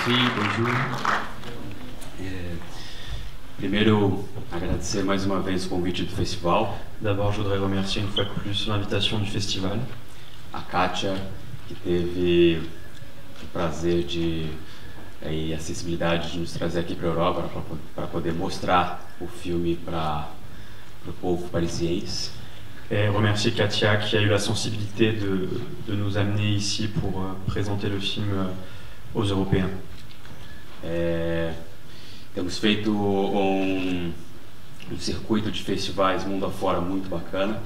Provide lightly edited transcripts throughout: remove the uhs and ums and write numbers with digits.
Merci, bonjour. Primeiro, agradecer mais uma vez o convite do festival. D'abord, je voudrais remercier une fois de plus l'invitation du festival. A Kátia, que teve o prazer e a acessibilidade de nos trazer aqui para a Europa para poder mostrar o filme para o povo parisiense. Et remercier Katia qui a eu la sensibilité de nous amener ici pour présenter le film aux Européens. Temos feito um circuito de festivais mundo afora muito bacana.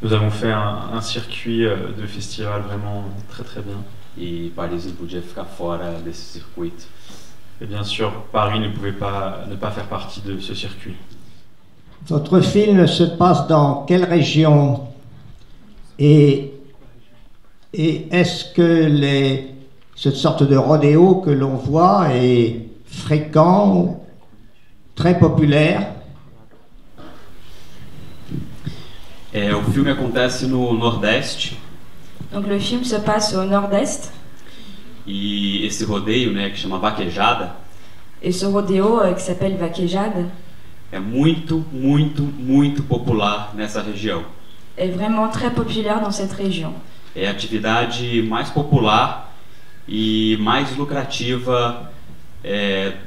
Nous avons fait un circuit de festival vraiment très très bien. E Paris não podia ficar fora desse circuito. Et bien sûr, Paris ne pouvait pas ne pas faire partie de ce circuit. Votre film se passe dans quelle région? Et est-ce que cette sorte de rodéo que l'on voit est fréquent, très populaire? O filme acontece no Nordeste. Donc le film se passe au nord-est. E esse rodeio, né, que chama Vaquejada, Et ce rodéo qui s'appelle Vaquejada é muito popular nessa região. est vraiment très populaire dans cette région. É a atividade mais popular e mais lucrativa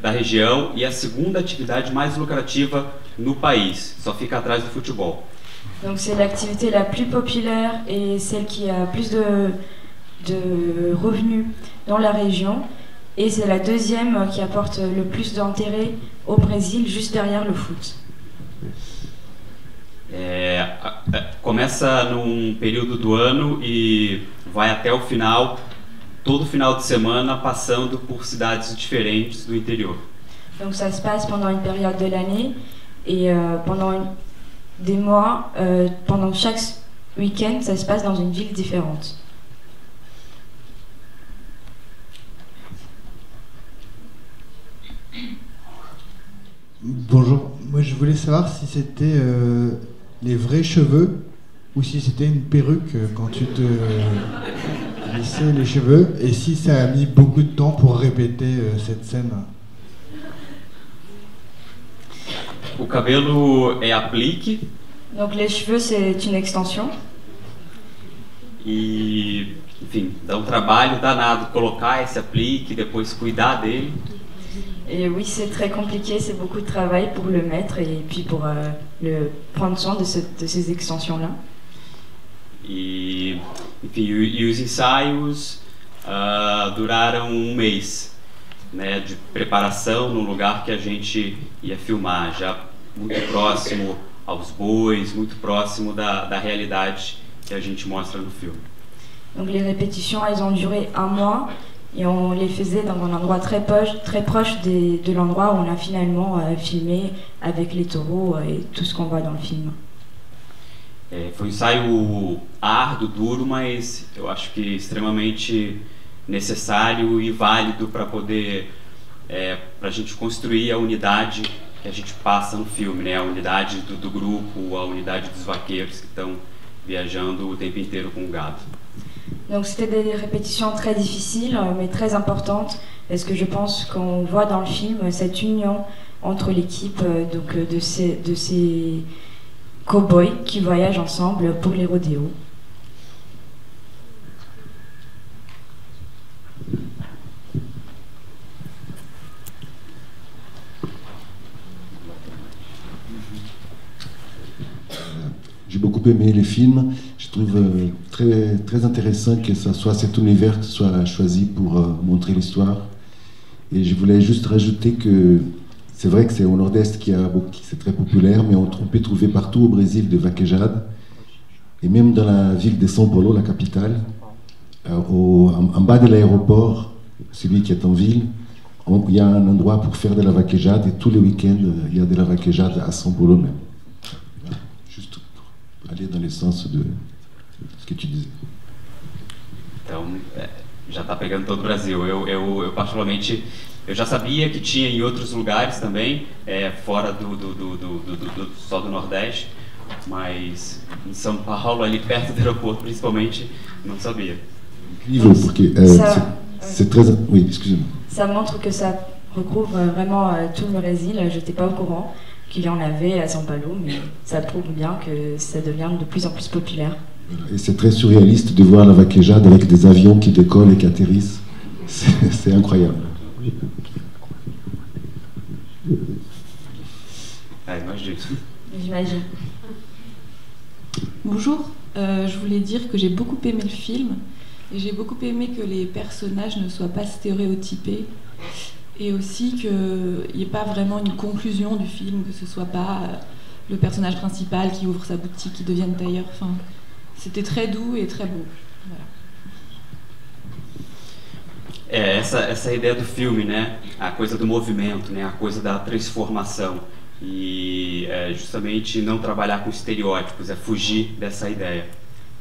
da região e a segunda atividade mais lucrativa no país. Só fica atrás do futebol. Donc c'est l'activité la plus populaire et celle qui a plus de revenus dans la région. Et c'est la deuxième qui apporte le plus d'intérêt au Brésil, juste derrière le foot. Começa num período do ano e vai até o final, todo final de semana, passando por cidades diferentes do interior. Donc ça se passe pendant une période de l'année et pendant des mois, pendant chaque week-end, ça se passe dans une ville différente. Bonjour, moi je voulais savoir si c'était les vrais cheveux ou si c'était une perruque quand tu te lissais les cheveux et si ça a mis beaucoup de temps pour répéter cette scène. O cabelo é aplique. Donc les cheveux, c'est une extension. E, enfim, dá trabalho danado colocar esse aplique, depois cuidar dele. Et oui, c'est très compliqué, c'est beaucoup de travail pour le mettre et puis pour prendre soin de ces extensions-là. E, enfim, os ensaios duraram mês, né, de preparação no lugar que a gente ia filmar, já muito próximo aos bois, muito próximo da realidade que a gente mostra no filme. Donc les répétitions, elles ont duré un mois. Et on les faisait dans un endroit très proche de l'endroit où on a finalement filmé avec les taureaux et tout ce qu'on voit dans le film. Foi ensaio árduo, duro, mas eu acho que extremamente necessário e válido para poder, para a gente construir a unidade que a gente passa no filme, né? A unidade do grupo, a unidade dos vaqueiros que estão viajando o tempo inteiro com o gado. Donc c'était des répétitions très difficiles mais très importantes parce que je pense qu'on voit dans le film cette union entre l'équipe de ces cow-boys qui voyagent ensemble pour les rodéos. J'ai beaucoup aimé les films. Je trouve très intéressant que ce soit cet univers qui soit choisi pour montrer l'histoire. Et je voulais juste rajouter que c'est vrai que c'est au nord-est c'est très populaire, mais on peut trouver partout au Brésil des vaquejades. Et même dans la ville de São Paulo, la capitale, en bas de l'aéroport, celui qui est en ville, il y a un endroit pour faire de la vaquejade et tous les week-ends, il y a de la vaquejade à São Paulo même. Juste pour aller dans le sens de ce que tu disais. Então, já está pegando todo o Brasil. Eu particularmente, eu já sabia que tinha em outros lugares também, fora só do Nordeste, mas em São Paulo, ali perto do aeroporto principalmente, não sabia. Incrível, porque c'est très... Oui, excusez-moi. Ça montre que ça recouvre vraiment tout le Brésil. Je n'étais pas au courant qu'il y en avait à São Paulo, mais ça prouve bien que ça devient de plus en plus populaire. Et c'est très surréaliste de voir la vaquejade avec des avions qui décollent et qui atterrissent. C'est incroyable. J'imagine. Bonjour, je voulais dire que j'ai beaucoup aimé le film et j'ai beaucoup aimé que les personnages ne soient pas stéréotypés et aussi qu'il n'y ait pas vraiment une conclusion du film, que ce soit pas le personnage principal qui ouvre sa boutique, qui devient tailleur. Enfin, c'était très doux et très beau. Voilà. Essa ideia do filme, né? A coisa do movimento, né? A coisa da transformação. E justamente não trabalhar com estereótipos, fugir dessa ideia.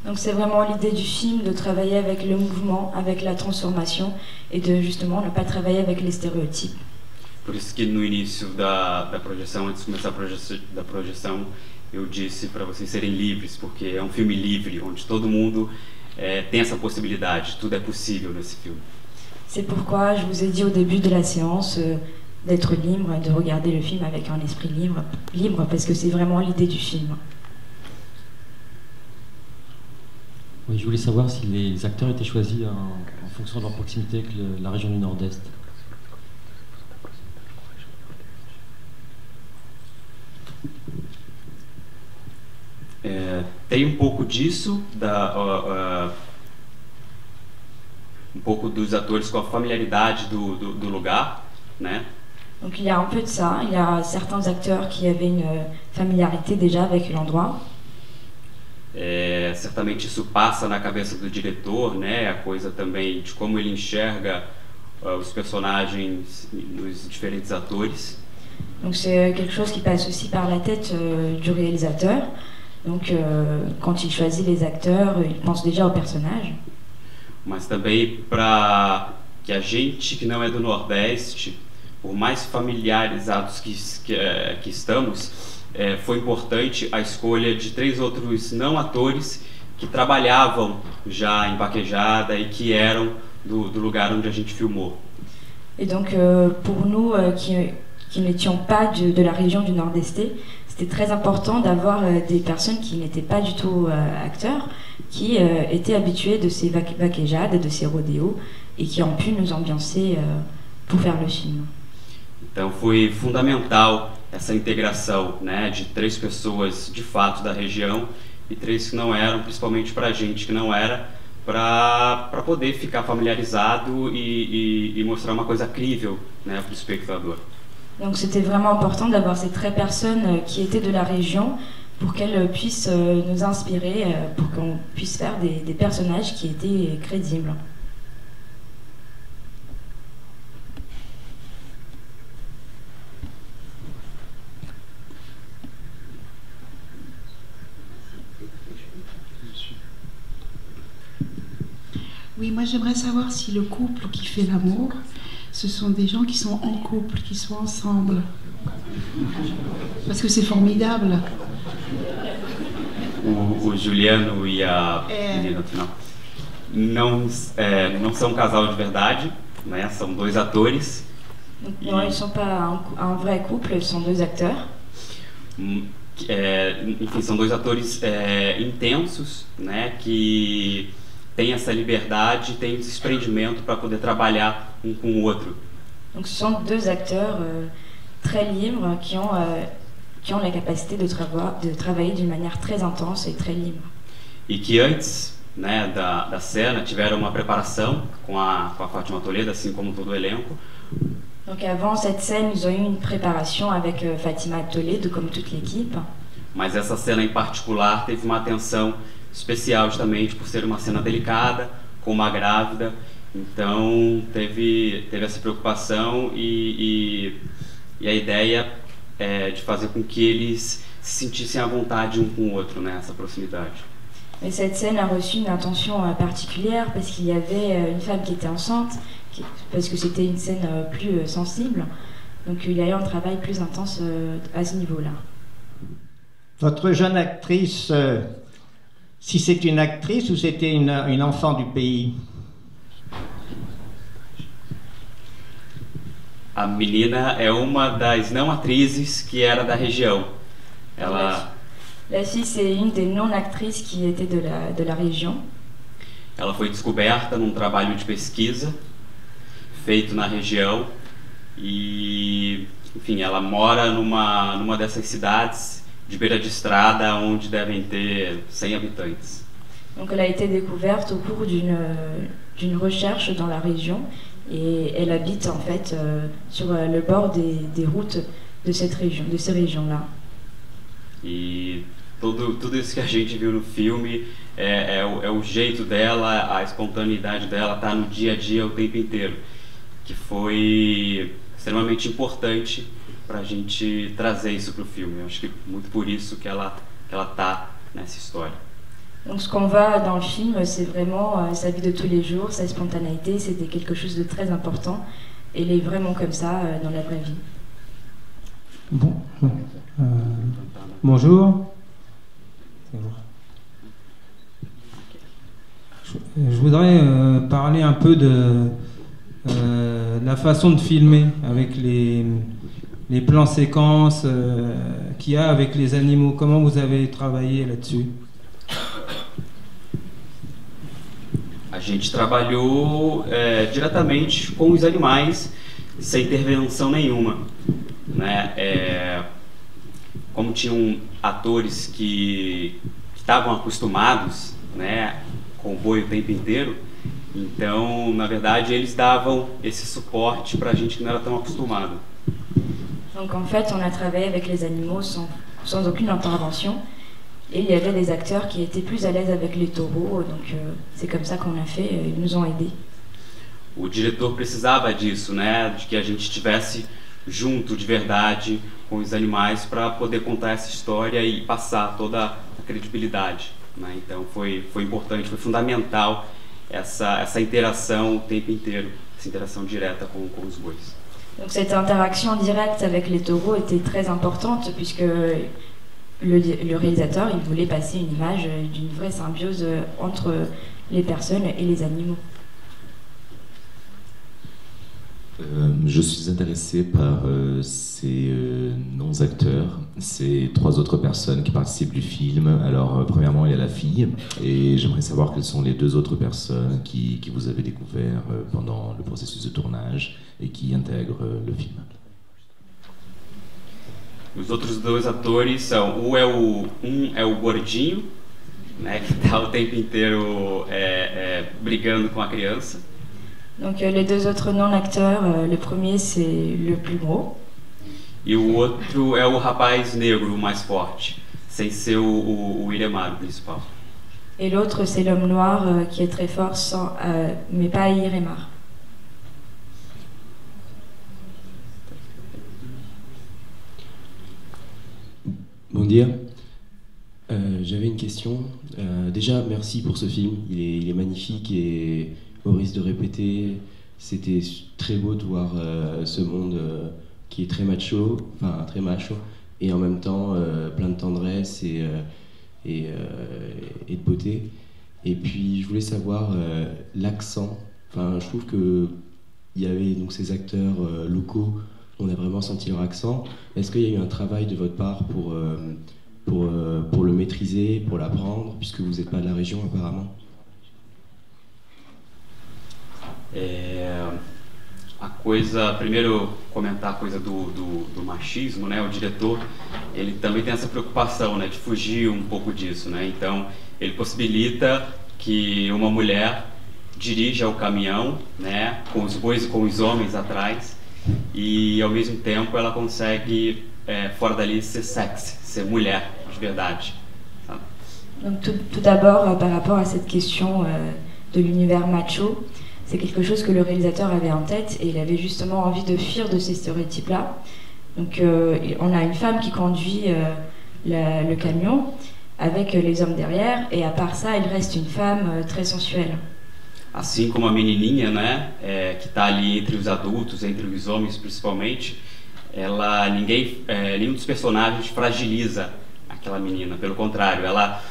Donc c'est vraiment l'idée du film, de travailler avec le mouvement, avec la transformation, et de justement ne pas travailler avec les stéréotypes. Por isso que no início da projeção, antes de começar a projeção, eu disse para vocês serem livres, porque é um filme livre, onde todo mundo tem essa possibilidade, tudo é possível nesse filme. C'est pourquoi je vous ai dit au début de la séance d'être libre, de regarder le film avec un esprit libre, parce que c'est vraiment l'idée du film. Oui, je voulais savoir si les acteurs étaient choisis en fonction de leur proximité avec la région du Nord-Est. Tem pouco disso, pouco dos atores com a familiaridade do lugar, né? Donc il y a un peu de ça, il y a certains acteurs qui avaient une familiarité déjà avec l'endroit. Certamente isso passa na cabeça do diretor, né? A coisa também de como ele enxerga os personagens nos diferentes atores. Donc c'est quelque chose qui passe aussi par la tête du réalisateur. Donc quand il choisit les acteurs, il pense déjà aux personnages. Mas também para que a gente que não é do Nordeste, por mais familiarizados que estamos, foi importante a escolha de 3 outros não atores que trabalhavam já em vaquejada e que eram do lugar onde a gente filmou. Et donc pour nous qui n'étions pas de la région du Nord-Est, c'était très important d'avoir des personnes qui n'étaient pas du tout acteurs, qui étaient habitués de ces vaquejades et de ces rodéos et qui ont pu nous ambiancer pour faire le film. Então foi fundamental essa integração, né, de 3 pessoas de fato da região e 3 que não eram, principalmente para a gente que não era, para poder ficar familiarizado e mostrar uma coisa crível, né, para o espectador. Donc c'était vraiment important d'avoir ces 3 personnes qui étaient de la région pour qu'elles puissent nous inspirer, pour qu'on puisse faire des personnages qui étaient crédibles. Oui, moi j'aimerais savoir si le couple qui fait l'amour, ce sont des gens qui sont en couple, qui sont ensemble. Parce que c'est formidable. O Juliano e a menina no final não são um casal de verdade, né? São 2 atores. Non, ils ne sont pas un vrai couple, ils sont 2 acteurs. Enfim, são 2 atores intensos, né? Que tem essa liberdade, tem esse desprendimento para poder trabalhar um com o outro. Donc ce sont 2 acteurs très libres qui ont la capacité de travailler d'une manière très intense et très libre. E que antes, né, da cena tiveram uma preparação com a Fátima Toledo, assim como todo o elenco. Donc avant cette scène, ils ont eu une préparation avec Fátima Toledo, comme toute l'équipe. Mas essa cena em particular teve uma atenção especial justamente por ser uma cena delicada, com uma grávida, então teve essa preocupação e a ideia é de fazer com que eles se sentissem à vontade um com o outro, né, essa proximidade. Et cette scène a reçu une attention particulière parce qu'il y avait une femme qui était enceinte, parce que c'était une scène plus sensible, donc il y a eu un travail plus intense à ce niveau-là. Votre jeune actrice, si c'est une actrice ou c'était une enfant du pays? A menina é uma das não atrizes que era da região. Ela... La fille, c'est une des non-actrices qui était de la région. Ela foi descoberta num trabalho de pesquisa feito na região e, enfim, ela mora numa dessas cidades de beira de estrada onde devem ter 100 habitantes. Donc elle a été découverte au cours d'une recherche dans la région et elle habite en fait sur le bord des routes de cette région, de ces régions-là. E tudo isso que a gente viu no filme é o jeito dela, a espontaneidade dela, tá no dia a dia o tempo inteiro, que foi extremamente importante para a gente trazer isso para o filme. Eu acho que muito por isso que ela tá nessa história. Donc ce qu'on voit dans le film, c'est vraiment sa vie de tous les jours, sa spontanéité, c'était quelque chose de très important. Et elle est vraiment comme ça dans la vraie vie. Bon, bonjour. Je voudrais parler un peu de la façon de filmer avec les plans séquences qu'il y a avec les animaux. Comment vous avez travaillé là-dessus? A gente trabalhou diretamente com os animais, sem intervenção nenhuma, né? Como tinham atores que estavam acostumados, né, com o boi o tempo inteiro, então, na verdade, eles davam esse suporte para a gente que não era tão acostumado. Donc en fait, on a travaillé avec les animaux sans aucune intervention. Et il y avait des acteurs qui étaient plus à l'aise avec les taureaux, donc c'est comme ça qu'on a fait, ils nous ont aidés. O diretor precisava disso, né, de que a gente estivesse junto de verdade com os animais para poder contar essa história e passar toda a credibilidade, né? Então foi importante, foi fundamental essa interação o tempo inteiro, essa interação direta com os bois. Donc cette interaction directe avec les taureaux était très importante puisque le réalisateur, il voulait passer une image d'une vraie symbiose entre les personnes et les animaux. Je suis intéressé par ces non-acteurs, ces 3 autres personnes qui participent du film. Alors, premièrement, il y a la fille, et j'aimerais savoir quelles sont les 2 autres personnes qui vous avez découvert pendant le processus de tournage et qui intègrent le film. Os outros 2 atores são, um é o gordinho, né, que está o tempo inteiro brigando com a criança. Donc les 2 autres non-acteurs, le premier c'est le plus gros. E o outro é o rapaz negro, o mais forte, sem ser o Iremar, o principal. Et l'autre c'est l'homme noir qui est très fort, mais pas Iremar. Bon dia. J'avais une question. Déjà, merci pour ce film. Il est magnifique et au risque de répéter, c'était très beau de voir ce monde qui est très macho, et en même temps plein de tendresse et de beauté. Et puis, je voulais savoir l'accent. Enfin, je trouve que il y avait donc ces acteurs locaux. On a vraiment senti leur accent. Est-ce qu'il y a eu un travail de votre part pour le maîtriser, pour l'apprendre, puisque vous n'êtes pas de la région apparemment? Primeiro comentar a coisa do machismo, né? O diretor, ele também tem essa preocupação, né, de fugir um pouco disso, né? Então, ele possibilita que uma mulher dirija o caminhão, né, com os bois e com os homens atrás, e ao mesmo tempo ela consegue fora dali ser sexy, ser mulher de verdade. Sabe? Donc tout d'abord par rapport à cette question de l'univers macho, c'est quelque chose que le réalisateur avait en tête et il avait justement envie de fuir de ces stéréotypes-là. Donc on a une femme qui conduit le camion avec les hommes derrière et à part ça, il reste une femme très sensuelle. Assim como a menininha, né, que está ali entre os adultos, entre os homens principalmente, nenhum dos personagens fragiliza aquela menina. Pelo contrário, ela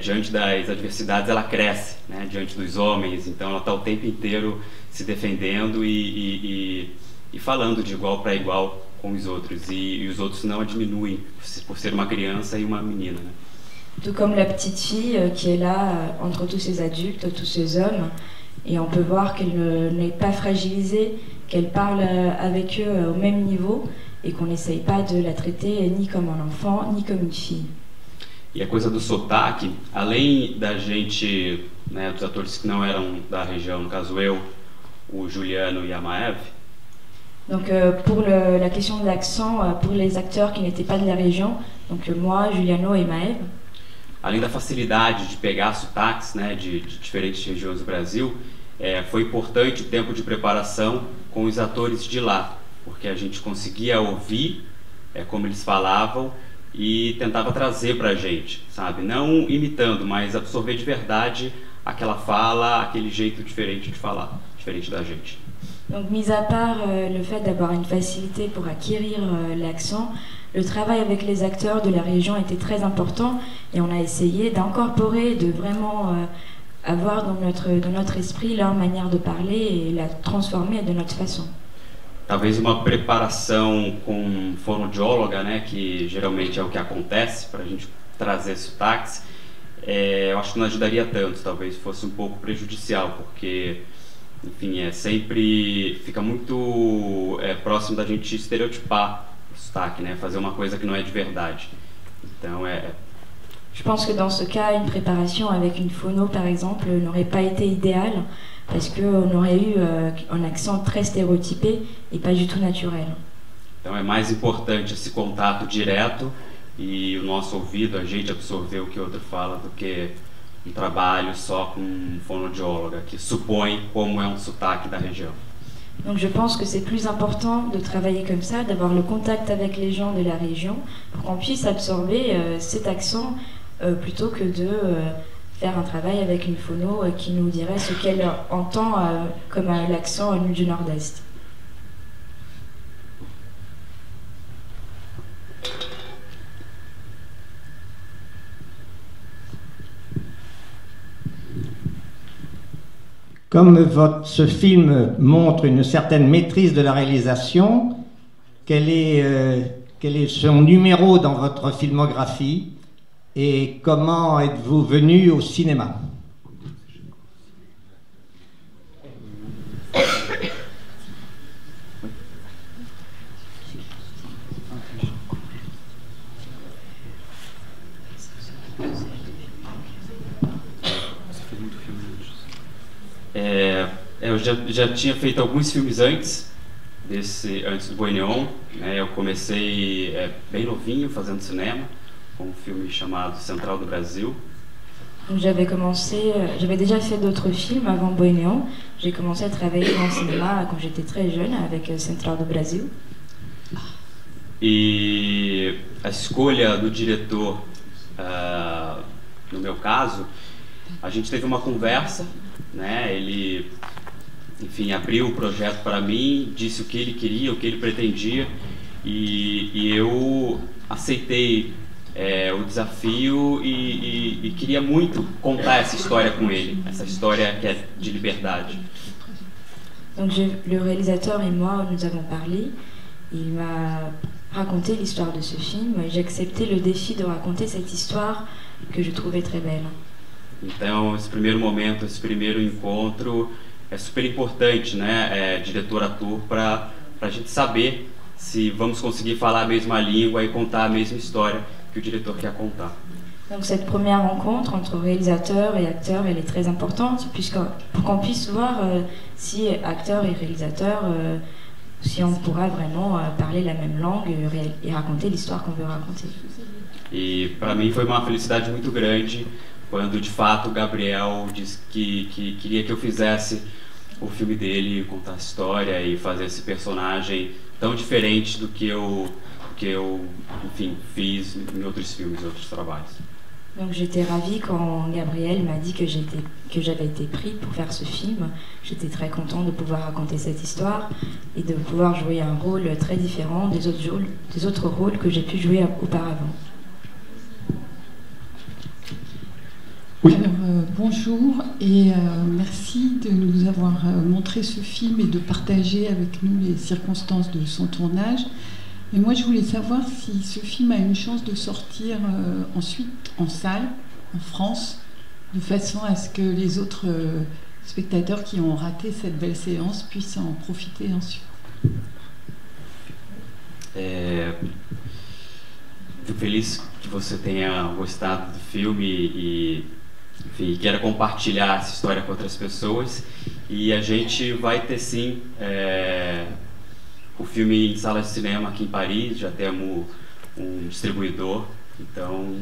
diante das adversidades ela cresce, né, diante dos homens. Então ela está o tempo inteiro se defendendo e e falando de igual para igual com os outros, e os outros não a diminuem por ser uma criança e uma menina, né? Tout comme la petite fille qui est là entre tous ces adultes, tous ces hommes, et on peut voir qu'elle n'est pas fragilisée, qu'elle parle avec eux au même niveau, et qu'on n'essaye pas de la traiter ni comme un enfant, ni comme une fille. E a coisa do sotaque, além da gente, né, dos atores que não eram da região, no caso eu, o Juliano e a Maeve. Donc pour la question de l'accent, pour les acteurs qui n'étaient pas de la région, donc moi, Juliano et Maeve. Além da facilidade de pegar sotaques, né, de diferentes regiões do Brasil, foi importante o tempo de preparação com os atores de lá, porque a gente conseguia ouvir como eles falavam e tentava trazer pra gente, sabe? Não imitando, mas absorver de verdade aquela fala, aquele jeito diferente de falar, diferente da gente. Donc, mis à part le fait d'avoir une facilité pour acquérir l'accent, le travail avec les acteurs de la région était très important et on a essayé d'incorporer, de vraiment avoir dans notre esprit leur manière de parler et la transformer de notre façon. Talvez uma preparação com fonoaudióloga, né, que geralmente é o que acontece para a gente trazer sotaques, eu acho que não ajudaria tanto, talvez fosse um pouco prejudicial, porque, enfim, sempre fica muito próximo da gente estereotipar o sotaque, né, fazer uma coisa que não é de verdade. Então Je pense que dans ce cas, une préparation avec une phono, par exemple, n'aurait pas été idéale, parce qu'on aurait eu un accent très stéréotypé et pas du tout naturel. Então é mais importante esse contato direto e o nosso ouvido, a gente absorver o que o outro fala, do que um trabalho só com fonoaudióloga, que supõe como é um sotaque da região. Donc je pense que c'est plus important de travailler comme ça, d'avoir le contact avec les gens de la région, pour qu'on puisse absorber cet accent plutôt que de faire un travail avec une phono qui nous dirait ce qu'elle entend comme l'accent du Nord-Est. Comme ce film montre une certaine maîtrise de la réalisation, quel est son numéro dans votre filmographie et comment êtes-vous venu au cinéma? Eu já tinha feito alguns filmes antes do Boi Neon, né? Eu comecei bem novinho fazendo cinema, com um filme chamado Central do Brasil. J'avais déjà fait d'autres films avant Boi Neon. J'ai commencé à travailler dans le cinéma quand j'étais très jeune avec Central do Brasil. E a escolha do diretor, no meu caso, a gente teve uma conversa, né? Ele, enfim, abriu o projeto para mim, disse o que ele queria, o que ele pretendia, e eu aceitei o desafio e queria muito contar essa história com ele, essa história que é de liberdade. Donc le réalisateur et moi, nous avons parlé. Il m'a raconté l'histoire de ce film et j'ai accepté le défi de raconter cette histoire que je trouvais très belle. Então, esse primeiro momento, esse primeiro encontro é super importante, né, diretor-ator, para a gente saber se vamos conseguir falar a mesma língua e contar a mesma história que o diretor quer contar. Donc cette première rencontre entre réalisateur et acteur, elle est très importante, pour qu'on puisse voir si acteur et réalisateur, si on pourra vraiment parler la même langue et raconter l'histoire qu'on veut raconter. E para mim foi uma felicidade muito grande quando de fato o Gabriel disse que queria que eu fizesse o filme dele, contar a história e fazer esse personagem tão diferente do que eu enfim, fiz em outros filmes, outros trabalhos. Donc j'étais ravie quand Gabriel m'a dit que j'avais été pris pour faire ce film. J'étais très contente de pouvoir raconter cette histoire et de pouvoir jouer un rôle très différent des autres rôles que j'ai pu jouer auparavant. Oui. Bonjour et merci de nous avoir montré ce film et de partager avec nous les circonstances de son tournage. Et moi, je voulais savoir si ce film a une chance de sortir ensuite en salle, en France, de façon à ce que les autres spectateurs qui ont raté cette belle séance puissent en profiter ensuite. Fico feliz que você tenha gostado do filme e enfim, queira compartilhar essa história com outras pessoas. E a gente vai ter sim o filme em salas de cinema aqui em Paris, já temos um distribuidor, então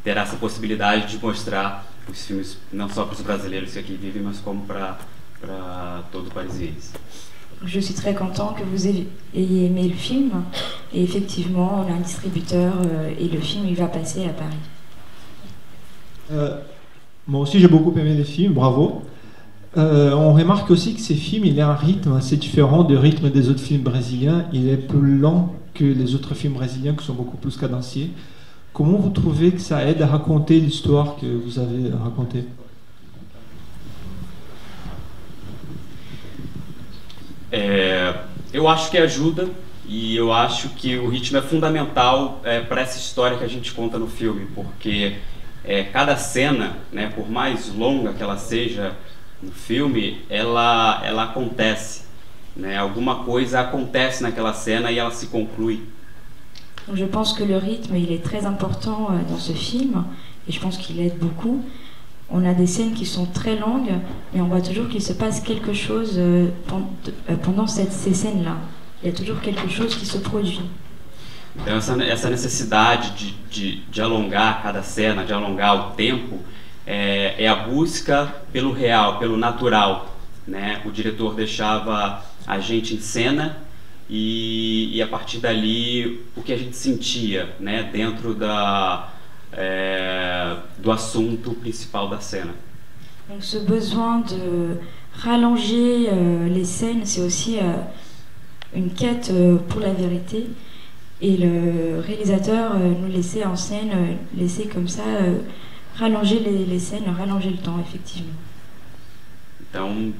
terá essa possibilidade de mostrar os filmes não só para os brasileiros que aqui vivem, mas como para todo parisiense. Je suis très content que vous ayez aimé le film et effectivement on a un distributeur et le film il va passer à Paris. Moi aussi j'ai beaucoup aimé les films, bravo. On remarque aussi que ces films, il a un rythme assez différent du rythme des autres films brésiliens. Il est plus lent que les autres films brésiliens qui sont beaucoup plus cadenciés. Comment vous trouvez que ça aide à raconter l'histoire que vous avez racontée? Eu acho que ajuda e eu acho que o ritmo é fundamental para essa história que a gente conta no filme, porque cada cena, né, por mais longa que ela seja no filme, ela acontece, né, alguma coisa acontece naquela cena e ela se conclui. Je pense que le rythme il est très important dans ce film et je pense qu'il aide beaucoup. On a des scènes qui sont très longues, mais on voit toujours qu'il se passe quelque chose pendant ces scènes-là. Il y a toujours quelque chose qui se produit. Então essa necessidade de alongar cada cena, de alongar o tempo, é a busca pelo real, pelo natural, né? O diretor deixava a gente em cena e a partir dali o que a gente sentia, né? Dentro do assunto principal da cena. Donc ce besoin de rallonger les scènes, c'est aussi une quête pour la vérité. Et le réalisateur nous laissait en scène, laissait comme ça rallonger les scènes, rallonger le temps, effectivement. Então,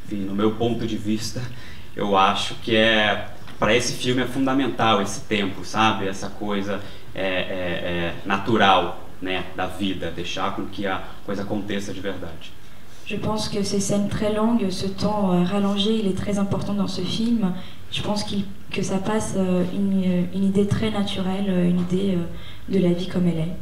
enfim, no meu ponto de vista, eu acho que para esse filme é fundamental esse tempo, sabe? Essa coisa natural, né, da vida, deixar com que a coisa aconteça de verdade. Je pense que ces scènes très longues, ce temps rallongé, il est très important dans ce film. Je pense que ça passe une idée très naturelle, une idée de la vie comme elle est.